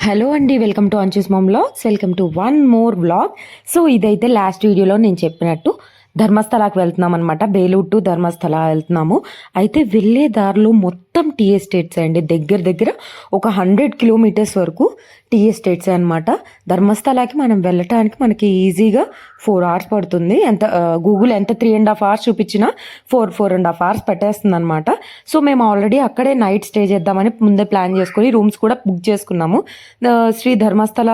Hello అండి, welcome to Anchu's mom vlogs. Welcome to one more vlog. So ఇదైతే last వీడియోలో నేను చెప్పినట్టు ధర్మస్థలాకి వెళ్తున్నాం అనమాట. బేలూరు టు ధర్మస్థల వెళ్తున్నాము. అయితే వెళ్ళే దారిలో మొత్తం టీ ఎస్టేట్స్ అండి. దగ్గర దగ్గర ఒక 100 కిలోమీటర్స్ వరకు టీ ఎస్టేట్స్ అనమాట. ధర్మస్థలాకి మనం వెళ్ళటానికి మనకి ఈజీగా 4 hours పడుతుంది. గూగుల్ ఎంత 3.5 hours చూపించినా 4.5 hours పెట్టేస్తుంది అనమాట. సో మేము ఆల్రెడీ అక్కడే నైట్ స్టే చేద్దామని ముందే ప్లాన్ చేసుకొని రూమ్స్ కూడా బుక్ చేసుకున్నాము. శ్రీ ధర్మస్థల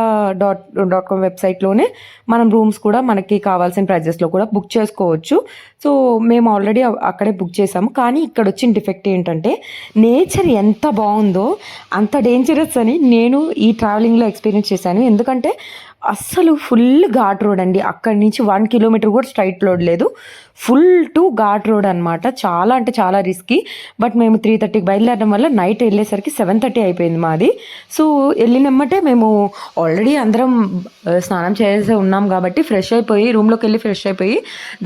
.com వెబ్సైట్లోనే మనం రూమ్స్ కూడా మనకి కావాల్సిన ప్రైజెస్లో కూడా బుక్ చేసుకోవచ్చు. సో మేము ఆల్రెడీ అక్కడే బుక్ చేసాము. కానీ ఇక్కడ వచ్చిన డిఫెక్ట్ ఏంటంటే నేచర్ ఎంత బాగుందో అంత డేంజరస్ అని నేను ఈ ట్రావెలింగ్లో ఎక్స్పీరియన్స్ చేశాను. ఎందుకంటే అస్సలు ఫుల్ ఘాట్ రోడ్ అండి. అక్కడి నుంచి 1 kilometer కూడా స్ట్రైట్ రోడ్ లేదు, ఫుల్ టు ఘాట్ రోడ్ అనమాట. చాలా అంటే చాలా రిస్కీ. బట్ మేము 3:30కి బయలుదేరడం వల్ల నైట్ వెళ్ళేసరికి 7:30 అయిపోయింది మాది. సో వెళ్ళినమ్మటే మేము ఆల్రెడీ అందరం స్నానం చేసి ఉన్నాం కాబట్టి ఫ్రెష్ అయిపోయి రూమ్లోకి వెళ్ళి ఫ్రెష్ అయిపోయి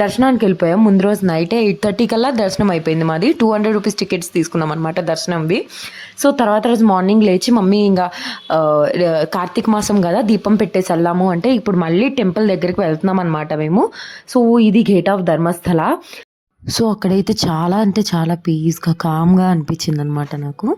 దర్శనానికి వెళ్ళిపోయాం. ముందు రోజు నైటే 8:30 కల్లా దర్శనం అయిపోయింది మాది. 200 రూపీస్ టికెట్స్ తీసుకున్నాం అనమాట దర్శనంవి. సో తర్వాత రోజు మార్నింగ్ లేచి మమ్మీ ఇంకా కార్తీక మాసం కదా దీపం పెట్టేసి వెళ్దాము అంటే ఇప్పుడు మళ్ళీ టెంపుల్ దగ్గరికి వెళ్తున్నాం అనమాట మేము. సో ఇది గేట్ ఆఫ్ ధర్మస్థల. సో అక్కడైతే చాలా అంటే చాలా పీస్గా కామ్గా అనిపించింది అనమాట నాకు.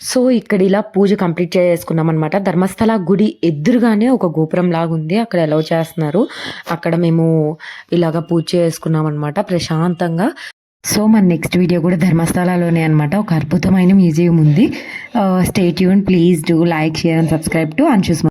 సో ఇక్కడ ఇలా పూజ కంప్లీట్ చేసుకున్నాం అనమాట. ధర్మస్థల గుడి ఎదురుగానే ఒక గోపురం లాగా ఉంది, అక్కడ అలౌ చేస్తున్నారు. అక్కడ మేము ఇలాగ పూజ చేసుకున్నాం అనమాట ప్రశాంతంగా. సో మన నెక్స్ట్ వీడియో కూడా ధర్మస్థలలోనే అనమాట. ఒక అద్భుతమైన మ్యూజియం ఉంది. Stay tune, please do like, share and subscribe to అంచూస్.